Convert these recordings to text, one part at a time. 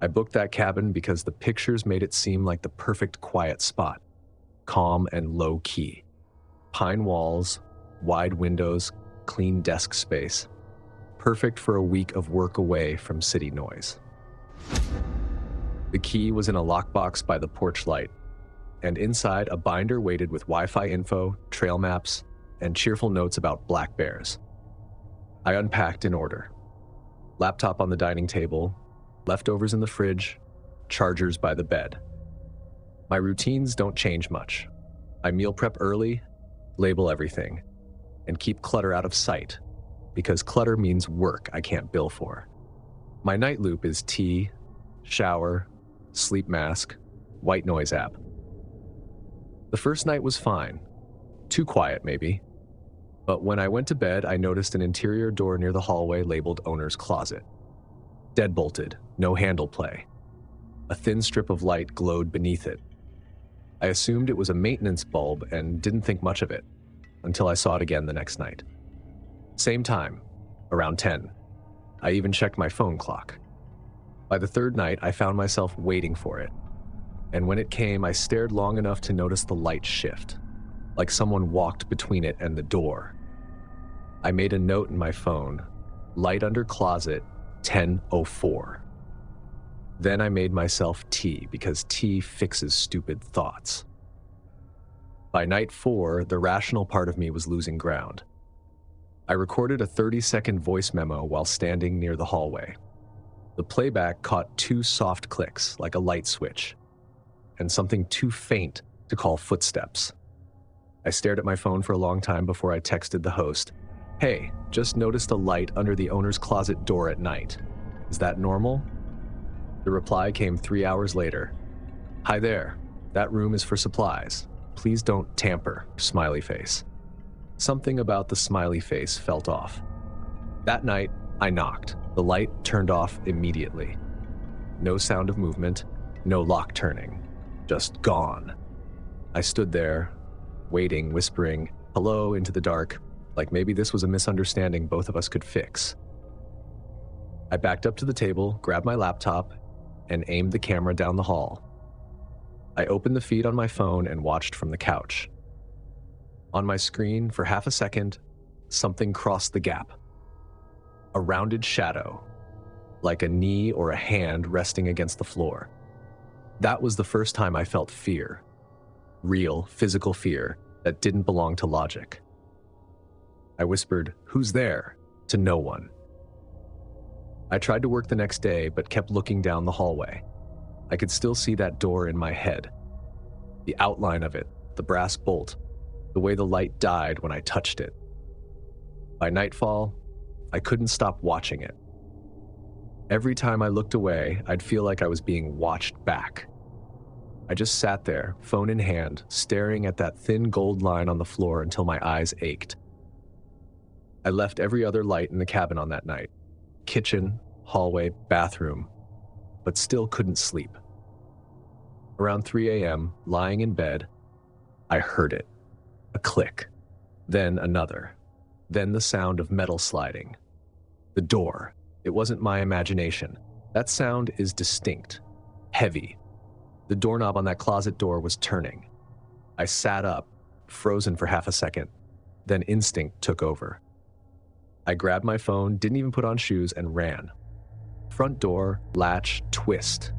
booked that cabin because the pictures made it seem like the perfect quiet spot, calm and low-key. Pine walls, wide windows, clean desk space. Perfect for a week of work away from city noise. The key was in a lockbox by the porch light, and inside a binder weighted with Wi-Fi info, trail maps, and cheerful notes about black bears. I unpacked in order. Laptop on the dining table, leftovers in the fridge, chargers by the bed. My routines don't change much. I meal prep early, label everything, and keep clutter out of sight, because clutter means work I can't bill for. My night loop is tea, shower, sleep mask, white noise app. The first night was fine. Too quiet, maybe. But when I went to bed, I noticed an interior door near the hallway labeled owner's closet. Deadbolted, no handle play. A thin strip of light glowed beneath it. I assumed it was a maintenance bulb and didn't think much of it, until I saw it again the next night. Same time, around 10. I even checked my phone clock. By the third night, I found myself waiting for it. And when it came, I stared long enough to notice the light shift, like someone walked between it and the door. I made a note in my phone, light under closet, 10:04. Then I made myself tea, because tea fixes stupid thoughts. By night 4, the rational part of me was losing ground. I recorded a 30-second voice memo while standing near the hallway. The playback caught 2 soft clicks, like a light switch, and something too faint to call footsteps. I stared at my phone for a long time before I texted the host, "Hey, just noticed a light under the owner's closet door at night. Is that normal?" The reply came 3 hours later. "Hi there, that room is for supplies. Please don't tamper," smiley face. Something about the smiley face felt off. That night, I knocked. The light turned off immediately. No sound of movement, no lock turning. Just gone. I stood there, waiting, whispering hello into the dark, like maybe this was a misunderstanding both of us could fix. I backed up to the table, grabbed my laptop, and aimed the camera down the hall. I opened the feed on my phone and watched from the couch. On my screen, for half a second, something crossed the gap. A rounded shadow, like a knee or a hand resting against the floor. That was the first time I felt fear. Real, physical fear that didn't belong to logic. I whispered, "Who's there?" to no one. I tried to work the next day, but kept looking down the hallway. I could still see that door in my head. The outline of it, the brass bolt, the way the light died when I touched it. By nightfall, I couldn't stop watching it. Every time I looked away, I'd feel like I was being watched back. I just sat there, phone in hand, staring at that thin gold line on the floor until my eyes ached. I left every other light in the cabin on that night. Kitchen, hallway, bathroom, but still couldn't sleep. Around 3 a.m., lying in bed, I heard it. A click, then another, then the sound of metal sliding. The door. It wasn't my imagination. That sound is distinct, heavy. The doorknob on that closet door was turning. I sat up, frozen for half a second, then instinct took over. I grabbed my phone, didn't even put on shoes, and ran. Front door, latch, twist.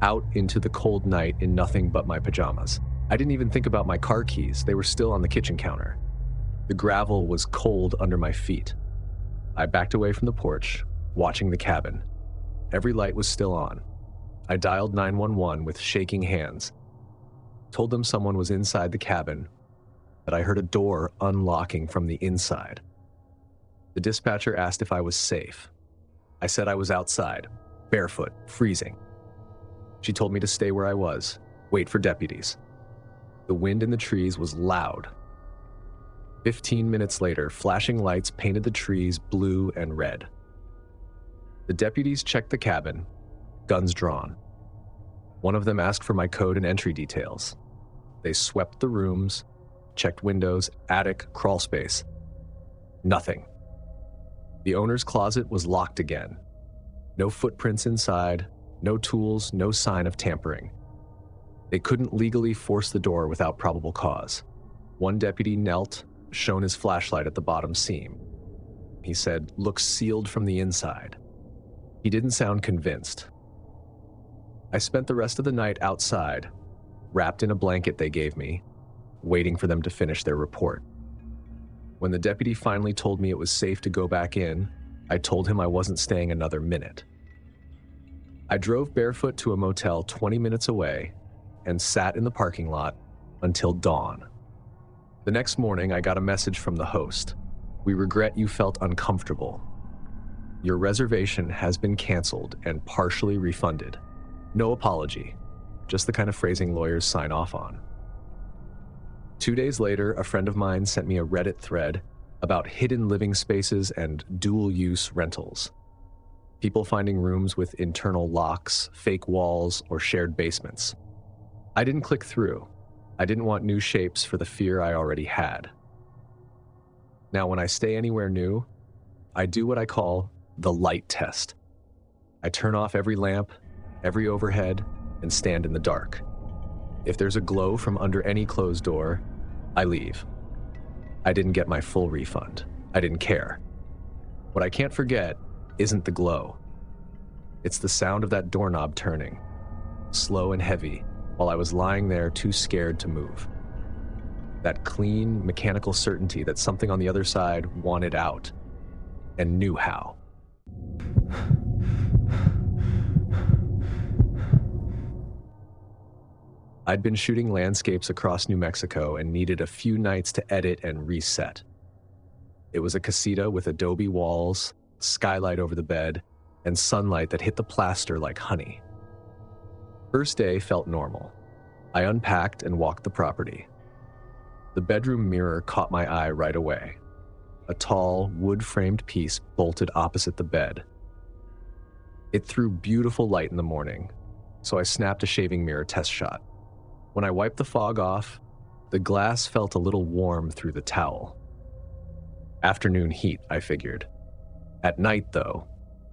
Out into the cold night in nothing but my pajamas. I didn't even think about my car keys. They were still on the kitchen counter. The gravel was cold under my feet. I backed away from the porch, watching the cabin. Every light was still on. I dialed 911 with shaking hands. Told them someone was inside the cabin, but I heard a door unlocking from the inside. The dispatcher asked if I was safe. I said I was outside, barefoot, freezing. She told me to stay where I was, wait for deputies. The wind in the trees was loud. 15 minutes later, flashing lights painted the trees blue and red. The deputies checked the cabin, guns drawn. One of them asked for my code and entry details. They swept the rooms, checked windows, attic, crawl space. Nothing. The owner's closet was locked again. No footprints inside, No tools, no sign of tampering. They couldn't legally force the door without probable cause. One deputy knelt, shone his flashlight at the bottom seam. He said, "Looks sealed from the inside." He didn't sound convinced. I spent the rest of the night outside, wrapped in a blanket they gave me, waiting for them to finish their report. When the deputy finally told me it was safe to go back in, I told him I wasn't staying another minute. I drove barefoot to a motel 20 minutes away and sat in the parking lot until dawn. The next morning, I got a message from the host. "We regret you felt uncomfortable. Your reservation has been canceled and partially refunded. No apology." Just the kind of phrasing lawyers sign off on. 2 days later, a friend of mine sent me a Reddit thread about hidden living spaces and dual-use rentals. People finding rooms with internal locks, fake walls, or shared basements. I didn't click through. I didn't want new shapes for the fear I already had. Now, when I stay anywhere new, I do what I call the light test. I turn off every lamp, every overhead, and stand in the dark. If there's a glow from under any closed door, I leave. I didn't get my full refund. I didn't care. What I can't forget isn't the glow. It's the sound of that doorknob turning, slow and heavy, while I was lying there too scared to move. That clean, mechanical certainty that something on the other side wanted out and knew how. I'd been shooting landscapes across New Mexico and needed a few nights to edit and reset. It was a casita with adobe walls, skylight over the bed, and sunlight that hit the plaster like honey. First day felt normal. I unpacked and walked the property. The bedroom mirror caught my eye right away. A tall, wood-framed piece bolted opposite the bed. It threw beautiful light in the morning, so I snapped a shaving mirror test shot. When I wiped the fog off, the glass felt a little warm through the towel. Afternoon heat, I figured. At night, though,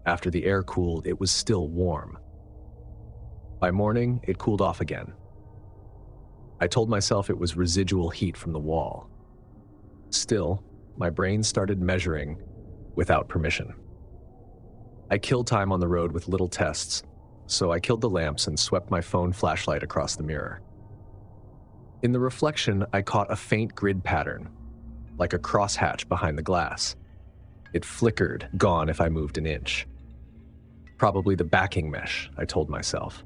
after the air cooled, it was still warm. By morning, it cooled off again. I told myself it was residual heat from the wall. Still, my brain started measuring without permission. I killed time on the road with little tests, so I killed the lamps and swept my phone flashlight across the mirror. In the reflection, I caught a faint grid pattern, like a crosshatch behind the glass. It flickered, gone if I moved an inch. Probably the backing mesh, I told myself.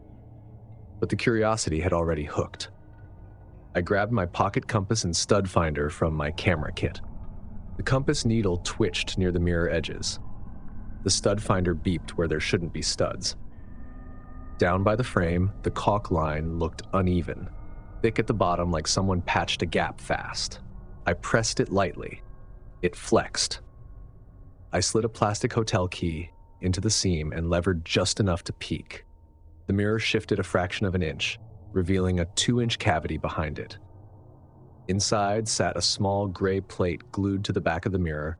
But the curiosity had already hooked. I grabbed my pocket compass and stud finder from my camera kit. The compass needle twitched near the mirror edges. The stud finder beeped where there shouldn't be studs. Down by the frame, the caulk line looked uneven, thick at the bottom like someone patched a gap fast. I pressed it lightly. It flexed. I slid a plastic hotel key into the seam and levered just enough to peek. The mirror shifted a fraction of an inch, revealing a 2-inch cavity behind it. Inside sat a small gray plate glued to the back of the mirror,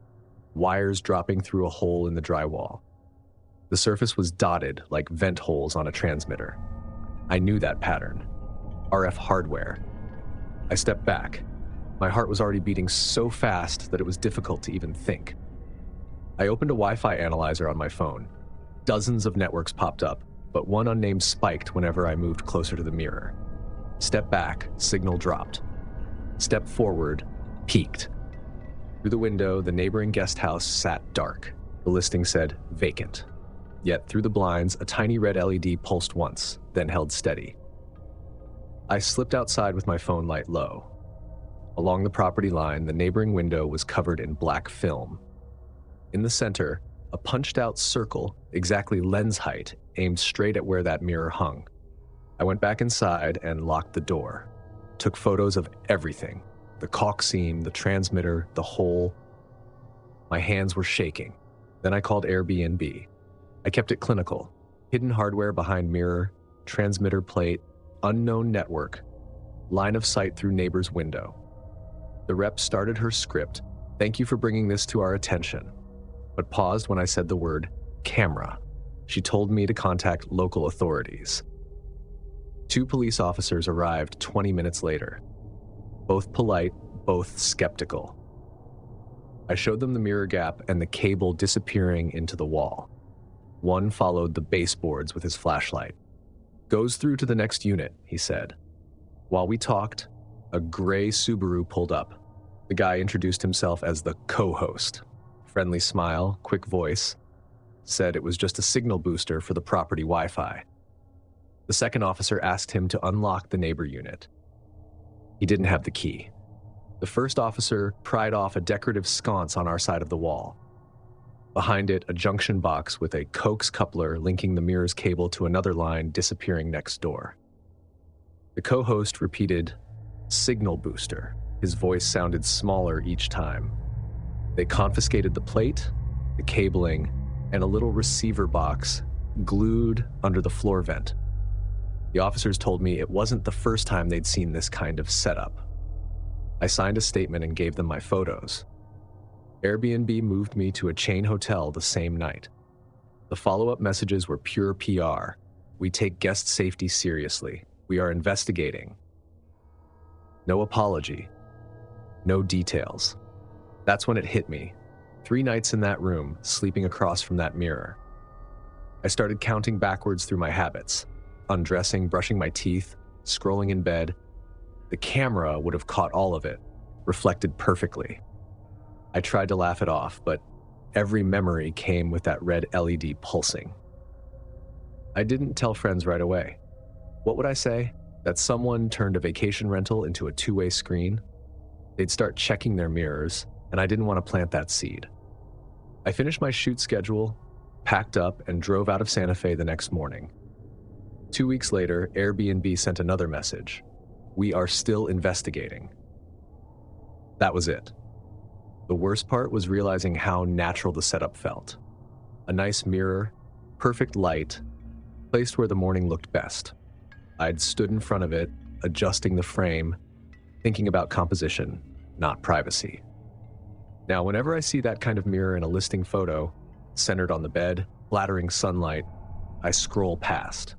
wires dropping through a hole in the drywall. The surface was dotted like vent holes on a transmitter. I knew that pattern. RF hardware. I stepped back. My heart was already beating so fast that it was difficult to even think. I opened a Wi-Fi analyzer on my phone. Dozens of networks popped up, but one unnamed spiked whenever I moved closer to the mirror. Step back, signal dropped. Step forward, peaked. Through the window, the neighboring guest house sat dark. The listing said vacant. Yet through the blinds, a tiny red LED pulsed once, then held steady. I slipped outside with my phone light low. Along the property line, the neighboring window was covered in black film. In the center, a punched-out circle, exactly lens height, aimed straight at where that mirror hung. I went back inside and locked the door. Took photos of everything. The caulk seam, the transmitter, the hole. My hands were shaking. Then I called Airbnb. I kept it clinical. Hidden hardware behind mirror, transmitter plate, unknown network, line of sight through neighbor's window. The rep started her script, "Thank you for bringing this to our attention," but paused when I said the word camera. She told me to contact local authorities. 2 police officers arrived 20 minutes later. Both polite, both skeptical. I showed them the mirror gap and the cable disappearing into the wall. One followed the baseboards with his flashlight. "Goes through to the next unit," he said. While we talked, a gray Subaru pulled up. The guy introduced himself as the co-host. Friendly smile, quick voice. Said it was just a signal booster for the property Wi-Fi. The second officer asked him to unlock the neighbor unit. He didn't have the key. The first officer pried off a decorative sconce on our side of the wall. Behind it, a junction box with a coax coupler linking the mirror's cable to another line disappearing next door. The co-host repeated, "Signal booster." His voice sounded smaller each time. They confiscated the plate, the cabling, and a little receiver box glued under the floor vent. The officers told me it wasn't the first time they'd seen this kind of setup. I signed a statement and gave them my photos. Airbnb moved me to a chain hotel the same night. The follow-up messages were pure PR. "We take guest safety seriously. We are investigating." No apology. No details. That's when it hit me. 3 nights in that room, sleeping across from that mirror. I started counting backwards through my habits. Undressing, brushing my teeth, scrolling in bed. The camera would have caught all of it, reflected perfectly. I tried to laugh it off, but every memory came with that red LED pulsing. I didn't tell friends right away. What would I say? That someone turned a vacation rental into a 2-way screen? They'd start checking their mirrors, and I didn't want to plant that seed. I finished my shoot schedule, packed up, and drove out of Santa Fe the next morning. 2 weeks later, Airbnb sent another message. "We are still investigating." That was it. The worst part was realizing how natural the setup felt. A nice mirror, perfect light, placed where the morning looked best. I'd stood in front of it, adjusting the frame, thinking about composition, not privacy. Now, whenever I see that kind of mirror in a listing photo, centered on the bed, flattering sunlight, I scroll past.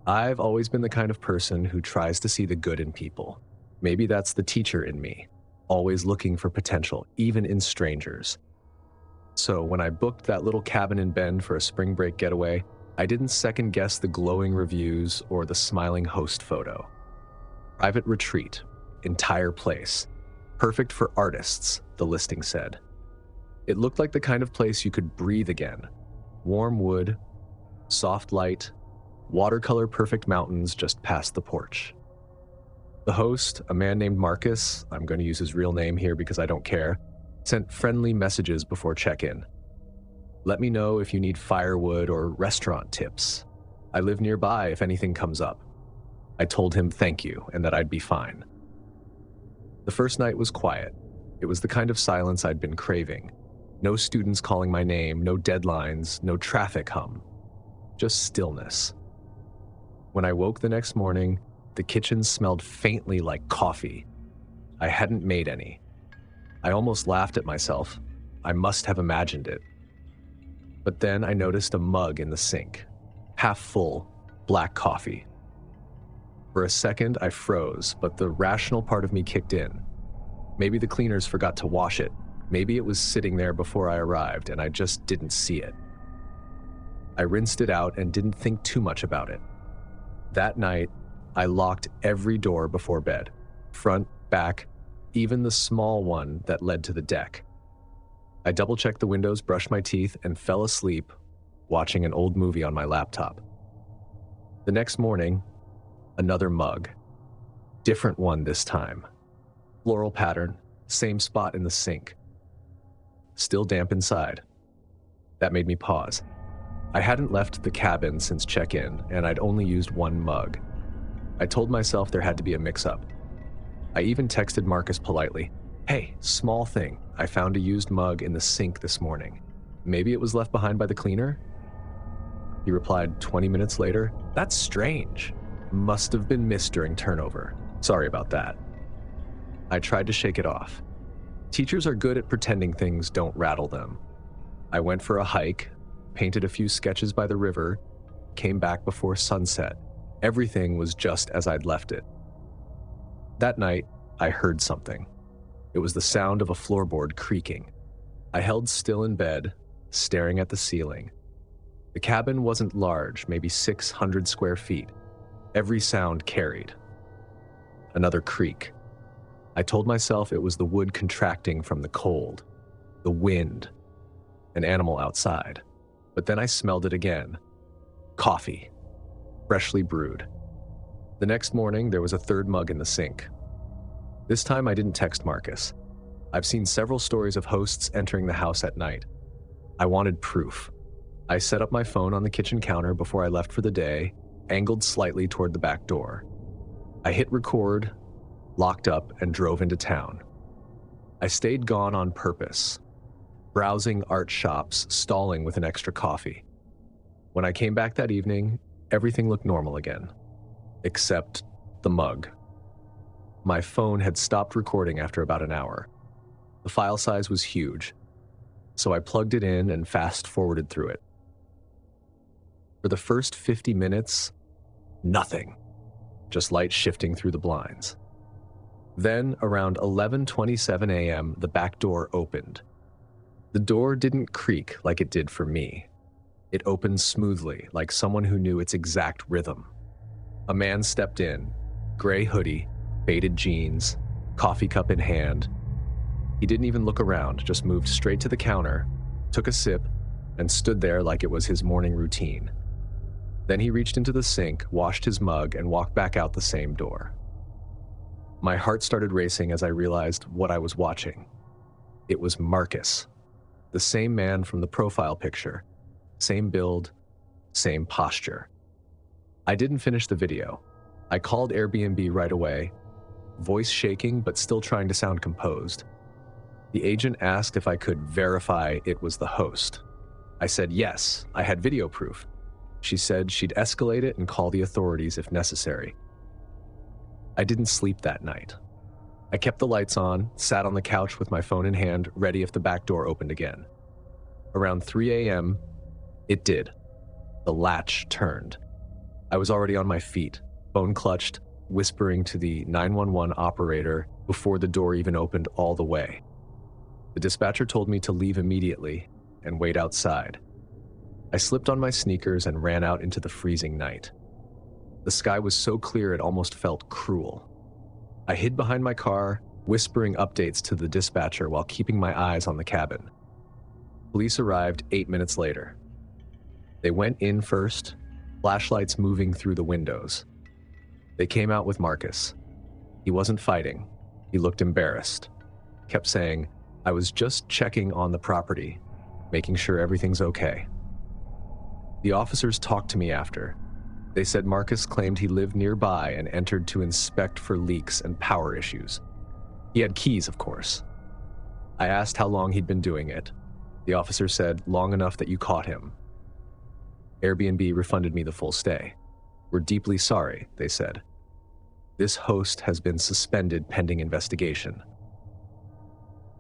I've always been the kind of person who tries to see the good in people. Maybe that's the teacher in me, always looking for potential, even in strangers. So when I booked that little cabin in Bend for a spring break getaway, I didn't second guess the glowing reviews or the smiling host photo. Private retreat, entire place, perfect for artists, the listing said. It looked like the kind of place you could breathe again. Warm wood, soft light, watercolor perfect mountains just past the porch. The host, a man named Marcus, I'm going to use his real name here because I don't care, sent friendly messages before check-in. "Let me know if you need firewood or restaurant tips. I live nearby if anything comes up." I told him thank you and that I'd be fine. The first night was quiet. It was the kind of silence I'd been craving. No students calling my name, no deadlines, no traffic hum. Just stillness. When I woke the next morning, the kitchen smelled faintly like coffee. I hadn't made any. I almost laughed at myself. I must have imagined it. But then I noticed a mug in the sink. Half full, black coffee. For a second, I froze, but the rational part of me kicked in. Maybe the cleaners forgot to wash it. Maybe it was sitting there before I arrived and I just didn't see it. I rinsed it out and didn't think too much about it. That night, I locked every door before bed. Front, back, even the small one that led to the deck. I double-checked the windows, brushed my teeth, and fell asleep watching an old movie on my laptop. The next morning, another mug. Different one this time. Floral pattern, same spot in the sink. Still damp inside. That made me pause. I hadn't left the cabin since check-in, and I'd only used one mug. I told myself there had to be a mix-up. I even texted Marcus politely, "Hey, small thing, I found a used mug in the sink this morning. Maybe it was left behind by the cleaner?" He replied 20 minutes later, "That's strange. Must have been missed during turnover. Sorry about that." I tried to shake it off. Teachers are good at pretending things don't rattle them. I went for a hike, painted a few sketches by the river, came back before sunset. Everything was just as I'd left it. That night, I heard something. It was the sound of a floorboard creaking. I held still in bed, staring at the ceiling. The cabin wasn't large, maybe 600 square feet. Every sound carried. Another creak. I told myself it was the wood contracting from the cold, the wind, an animal outside. But then I smelled it again. Coffee, freshly brewed. The next morning, there was a third mug in the sink. This time I didn't text Marcus. I've seen several stories of hosts entering the house at night. I wanted proof. I set up my phone on the kitchen counter before I left for the day, angled slightly toward the back door. I hit record, locked up, and drove into town. I stayed gone on purpose, browsing art shops, stalling with an extra coffee. When I came back that evening, everything looked normal again, except the mug. My phone had stopped recording after about an hour. The file size was huge, so I plugged it in and fast-forwarded through it. For the first 50 minutes, nothing, just light shifting through the blinds. Then, around 11:27 a.m., the back door opened. The door didn't creak like it did for me. It opened smoothly, like someone who knew its exact rhythm. A man stepped in, gray hoodie, faded jeans, coffee cup in hand. He didn't even look around, just moved straight to the counter, took a sip, and stood there like it was his morning routine. Then he reached into the sink, washed his mug, and walked back out the same door. My heart started racing as I realized what I was watching. It was Marcus, the same man from the profile picture, same build, same posture. I didn't finish the video. I called Airbnb right away, voice shaking but still trying to sound composed. The agent asked if I could verify it was the host. I said yes, I had video proof. She said she'd escalate it and call the authorities if necessary. I didn't sleep that night. I kept the lights on, sat on the couch with my phone in hand, ready if the back door opened again. Around 3 a.m., it did. The latch turned. I was already on my feet, phone clutched, whispering to the 911 operator before the door even opened all the way. The dispatcher told me to leave immediately and wait outside. I slipped on my sneakers and ran out into the freezing night. The sky was so clear it almost felt cruel. I hid behind my car, whispering updates to the dispatcher while keeping my eyes on the cabin. Police arrived 8 minutes later. They went in first, flashlights moving through the windows. They came out with Marcus. He wasn't fighting. He looked embarrassed. Kept saying, "I was just checking on the property, making sure everything's okay." The officers talked to me after. They said Marcus claimed he lived nearby and entered to inspect for leaks and power issues. He had keys, of course. I asked how long he'd been doing it. The officer said, "Long enough that you caught him." Airbnb refunded me the full stay. "We're deeply sorry," they said. "This host has been suspended pending investigation."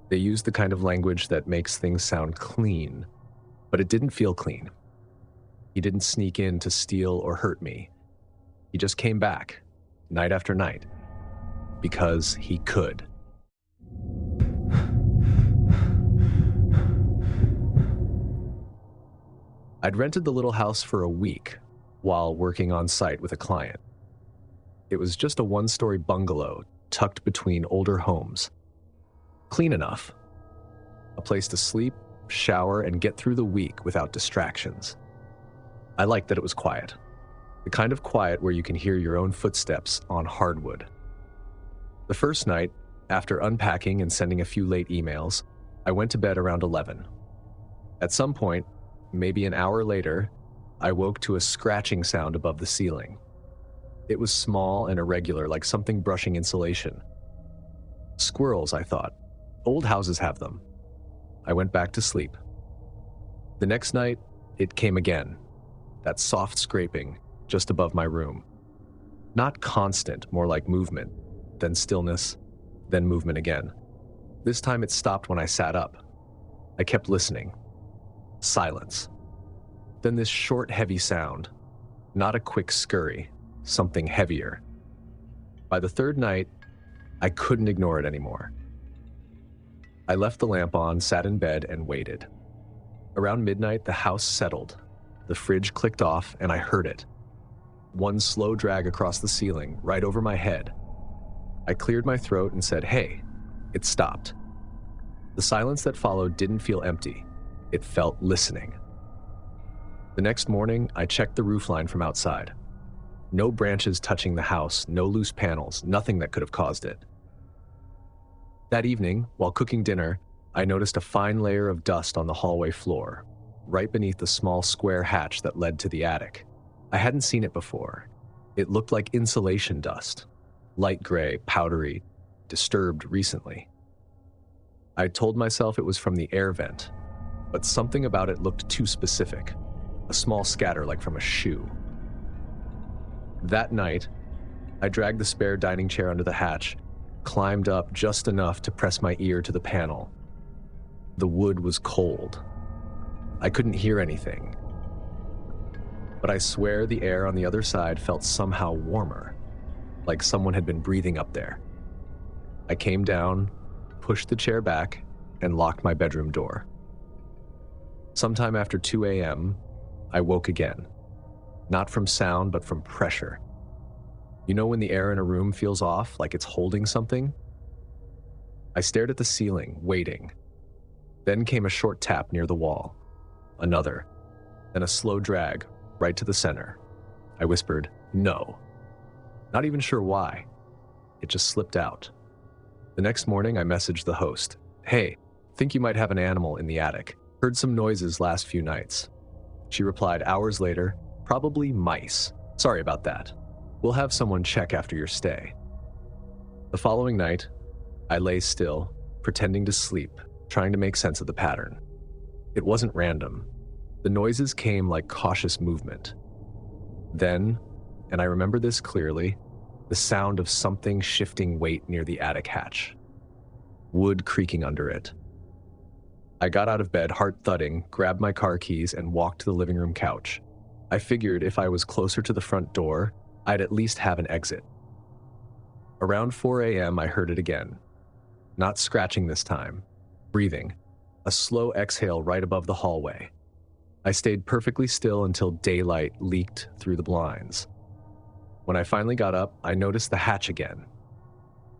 They used the kind of language that makes things sound clean, but it didn't feel clean. He didn't sneak in to steal or hurt me. He just came back, night after night, because he could. I'd rented the little house for a week while working on site with a client. It was just a one-story bungalow tucked between older homes. Clean enough. A place to sleep, shower, and get through the week without distractions. I liked that it was quiet. The kind of quiet where you can hear your own footsteps on hardwood. The first night, after unpacking and sending a few late emails, I went to bed around 11. At some point, maybe an hour later, I woke to a scratching sound above the ceiling. It was small and irregular, like something brushing insulation. Squirrels, I thought. Old houses have them. I went back to sleep. The next night, it came again. That soft scraping just above my room. Not constant, more like movement, then stillness, then movement again. This time it stopped when I sat up. I kept listening. Silence. Then this short, heavy sound. Not a quick scurry, something heavier. By the third night, I couldn't ignore it anymore. I left the lamp on, sat in bed, and waited. Around midnight, the house settled. The fridge clicked off, and I heard it. One slow drag across the ceiling, right over my head. I cleared my throat and said, "Hey." It stopped. The silence that followed didn't feel empty. It felt listening. The next morning, I checked the roofline from outside. No branches touching the house, no loose panels, nothing that could have caused it. That evening, while cooking dinner, I noticed a fine layer of dust on the hallway floor, right beneath the small square hatch that led to the attic. I hadn't seen it before. It looked like insulation dust, light gray, powdery, disturbed recently. I told myself it was from the air vent, but something about it looked too specific, a small scatter like from a shoe. That night, I dragged the spare dining chair under the hatch, climbed up just enough to press my ear to the panel. The wood was cold. I couldn't hear anything, but I swear the air on the other side felt somehow warmer, like someone had been breathing up there. I came down, pushed the chair back, and locked my bedroom door. Sometime after 2 a.m., I woke again. Not from sound, but from pressure. You know when the air in a room feels off, like it's holding something? I stared at the ceiling, waiting. Then came a short tap near the wall. Another. Then a slow drag, right to the center. I whispered, "No." Not even sure why. It just slipped out. The next morning, I messaged the host. "Hey, think you might have an animal in the attic. Heard some noises last few nights." She replied hours later, "Probably mice. Sorry about that. We'll have someone check after your stay." The following night, I lay still, pretending to sleep, trying to make sense of the pattern. It wasn't random. The noises came like cautious movement. Then, and I remember this clearly, the sound of something shifting weight near the attic hatch. Wood creaking under it. I got out of bed, heart thudding, grabbed my car keys, and walked to the living room couch. I figured if I was closer to the front door, I'd at least have an exit. Around 4 a.m., I heard it again. Not scratching this time. Breathing. A slow exhale right above the hallway. I stayed perfectly still until daylight leaked through the blinds. When I finally got up, I noticed the hatch again.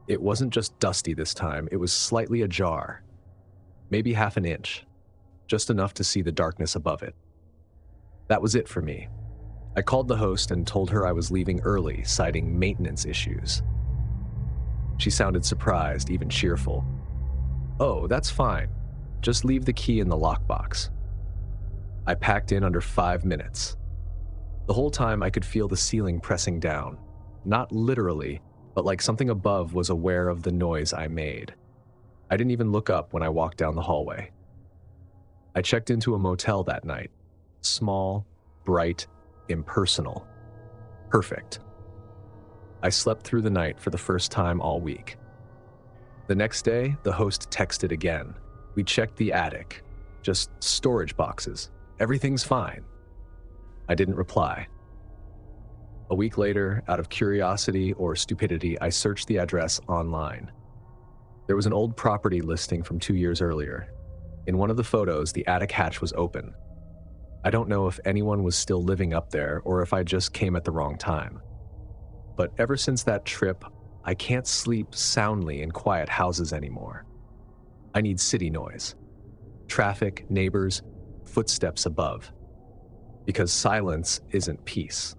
It wasn't just dusty this time, it was slightly ajar. Maybe half an inch. Just enough to see the darkness above it. That was it for me. I called the host and told her I was leaving early, citing maintenance issues. She sounded surprised, even cheerful. "Oh, that's fine. Just leave the key in the lockbox." I packed in under 5 minutes. The whole time I could feel the ceiling pressing down. Not literally, but like something above was aware of the noise I made. I didn't even look up when I walked down the hallway. I checked into a motel that night. Small, bright, impersonal. Perfect. I slept through the night for the first time all week. The next day, the host texted again. We checked the attic. Just storage boxes. Everything's fine. I didn't reply. A week later, out of curiosity or stupidity, I searched the address online. There was an old property listing from 2 years earlier. In one of the photos, the attic hatch was open. I don't know if anyone was still living up there or if I just came at the wrong time. But ever since that trip, I can't sleep soundly in quiet houses anymore. I need city noise. Traffic, neighbors, footsteps above. Because silence isn't peace.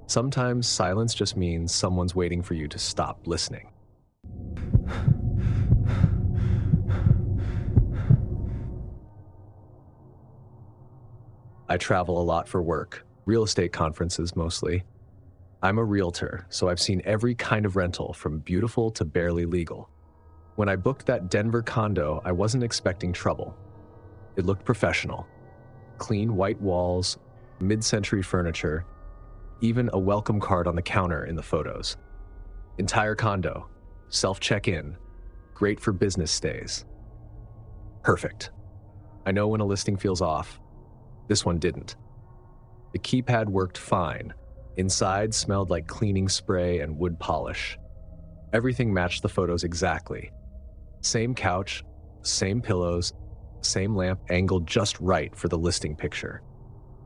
Sometimes silence just means someone's waiting for you to stop listening. I travel a lot for work, real estate conferences mostly. I'm a realtor, so I've seen every kind of rental from beautiful to barely legal. When I booked that Denver condo, I wasn't expecting trouble. It looked professional. Clean white walls, mid-century furniture, even a welcome card on the counter in the photos. Entire condo, self-check-in, Great for business stays. Perfect. I know when a listing feels off. This one didn't. The keypad worked fine. Inside smelled like cleaning spray and wood polish. Everything matched the photos exactly. Same couch, same pillows, same lamp angled just right for the listing picture.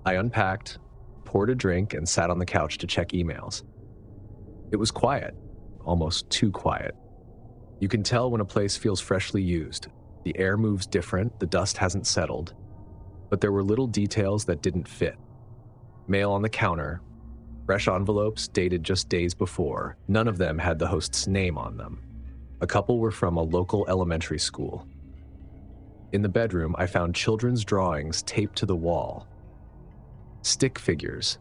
I unpacked, poured a drink, and sat on the couch to check emails. It was quiet, almost too quiet. You can tell when a place feels freshly used. The air moves different, the dust hasn't settled. But there were little details that didn't fit. Mail on the counter, fresh envelopes dated just days before. None of them had the host's name on them. A couple were from a local elementary school. In the bedroom, I found children's drawings taped to the wall. Stick figures,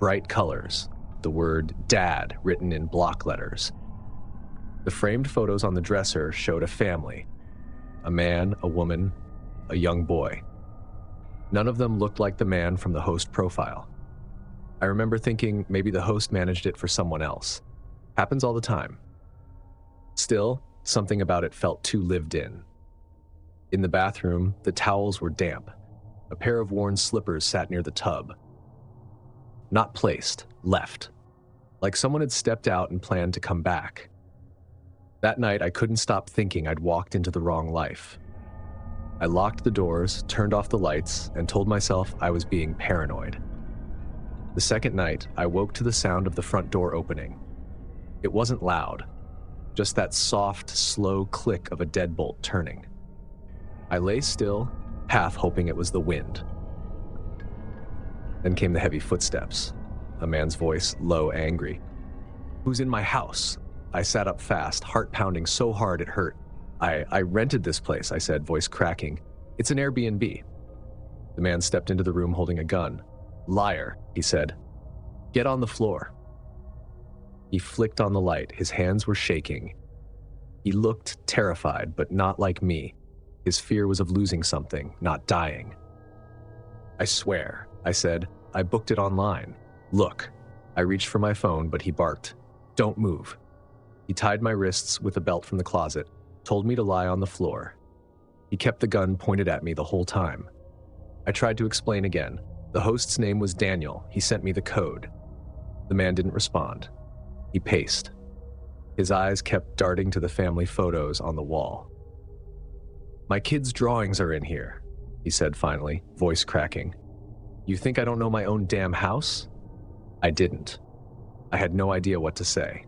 bright colors, the word "Dad" written in block letters. The framed photos on the dresser showed a family. A man, a woman, a young boy. None of them looked like the man from the host profile. I remember thinking maybe the host managed it for someone else. Happens all the time. Still, something about it felt too lived in. In the bathroom, the towels were damp. A pair of worn slippers sat near the tub. Not placed, left. Like someone had stepped out and planned to come back. That night, I couldn't stop thinking I'd walked into the wrong life. I locked the doors, turned off the lights, and told myself I was being paranoid. The second night, I woke to the sound of the front door opening. It wasn't loud, just that soft, slow click of a deadbolt turning. I lay still, half hoping it was the wind. Then came the heavy footsteps, a man's voice low, angry. "Who's in my house?" I sat up fast, heart pounding so hard it hurt. I rented this place, I said, voice cracking. "It's an Airbnb." The man stepped into the room holding a gun. "Liar," he said. "Get on the floor." He flicked on the light. His hands were shaking. He looked terrified, but not like me. His fear was of losing something, not dying. "I swear," I said. "I booked it online. Look." I reached for my phone, but he barked, "Don't move." He tied my wrists with a belt from the closet, told me to lie on the floor. He kept the gun pointed at me the whole time. I tried to explain again. The host's name was Daniel. He sent me the code. The man didn't respond. He paced. His eyes kept darting to the family photos on the wall. "My kids' drawings are in here," he said finally, voice cracking. "You think I don't know my own damn house?" I didn't. I had no idea what to say.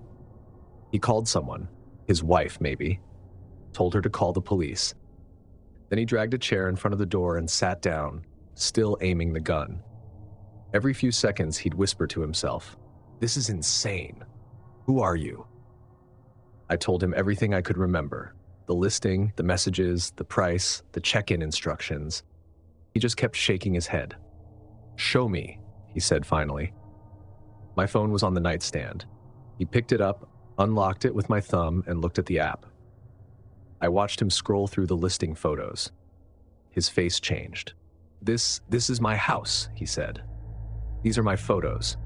He called someone, his wife maybe, told her to call the police. Then he dragged a chair in front of the door and sat down, still aiming the gun. Every few seconds he'd whisper to himself, "This is insane. Who are you?" I told him everything I could remember. The listing, the messages, the price, the check-in instructions. He just kept shaking his head. "Show me," he said finally. My phone was on the nightstand. He picked it up, unlocked it with my thumb, and looked at the app. I watched him scroll through the listing photos. His face changed. This is my house," he said. "These are my photos."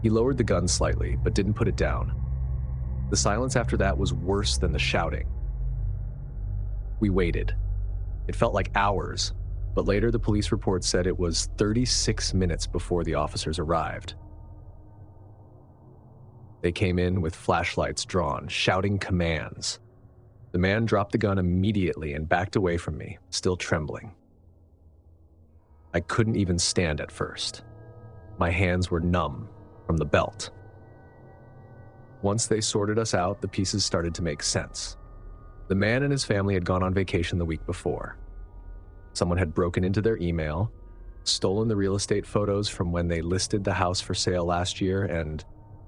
He lowered the gun slightly, but didn't put it down. The silence after that was worse than the shouting. We waited. It felt like hours, but later the police report said it was 36 minutes before the officers arrived. They came in with flashlights drawn, shouting commands. The man dropped the gun immediately and backed away from me, still trembling. I couldn't even stand at first. My hands were numb from the belt. Once they sorted us out, the pieces started to make sense. The man and his family had gone on vacation the week before. Someone had broken into their email, stolen the real estate photos from when they listed the house for sale last year, and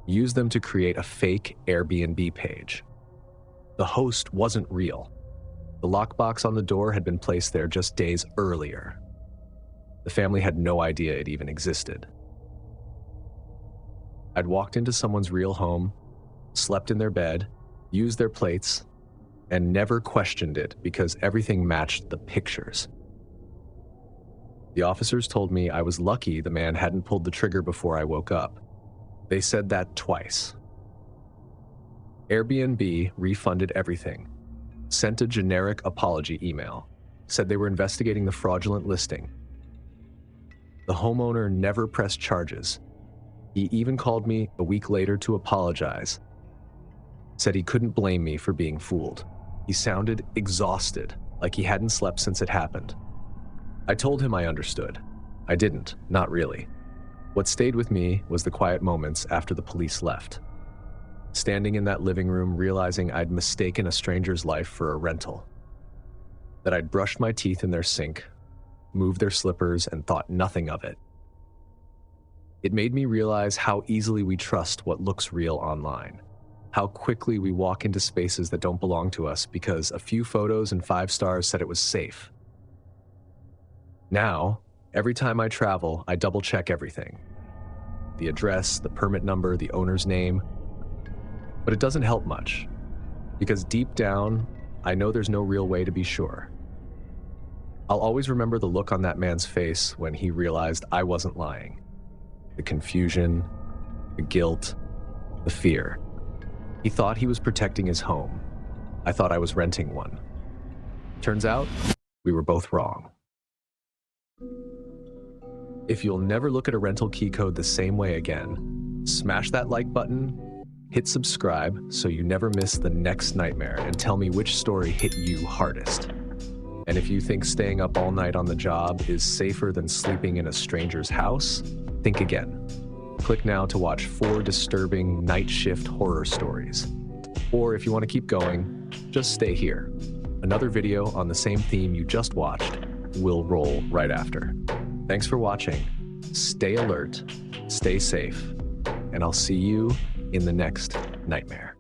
used them to create a fake Airbnb page. The host wasn't real. The lockbox on the door had been placed there just days earlier. The family had no idea it even existed. I'd walked into someone's real home, slept in their bed, used their plates, and never questioned it because everything matched the pictures. The officers told me I was lucky the man hadn't pulled the trigger before I woke up. They said that twice. Airbnb refunded everything, sent a generic apology email, said they were investigating the fraudulent listing. The homeowner never pressed charges. He even called me a week later to apologize, said he couldn't blame me for being fooled. He sounded exhausted, like he hadn't slept since it happened. I told him I understood. I didn't, not really. What stayed with me was the quiet moments after the police left. Standing in that living room, realizing I'd mistaken a stranger's life for a rental. That I'd brushed my teeth in their sink, moved their slippers, and thought nothing of it. It made me realize how easily we trust what looks real online. How quickly we walk into spaces that don't belong to us because a few photos and 5 stars said it was safe. Now, every time I travel, I double-check everything. The address, the permit number, the owner's name. But it doesn't help much, because deep down, I know there's no real way to be sure. I'll always remember the look on that man's face when he realized I wasn't lying. The confusion, the guilt, the fear. He thought he was protecting his home. I thought I was renting one. Turns out, we were both wrong. If you'll never look at a rental key code the same way again, smash that like button, hit subscribe so you never miss the next nightmare, and tell me which story hit you hardest. And if you think staying up all night on the job is safer than sleeping in a stranger's house, think again. Click now to watch 4 disturbing night shift horror stories. Or if you want to keep going, just stay here. Another video on the same theme you just watched will roll right after. Thanks for watching. Stay alert, stay safe, and I'll see you in the next nightmare.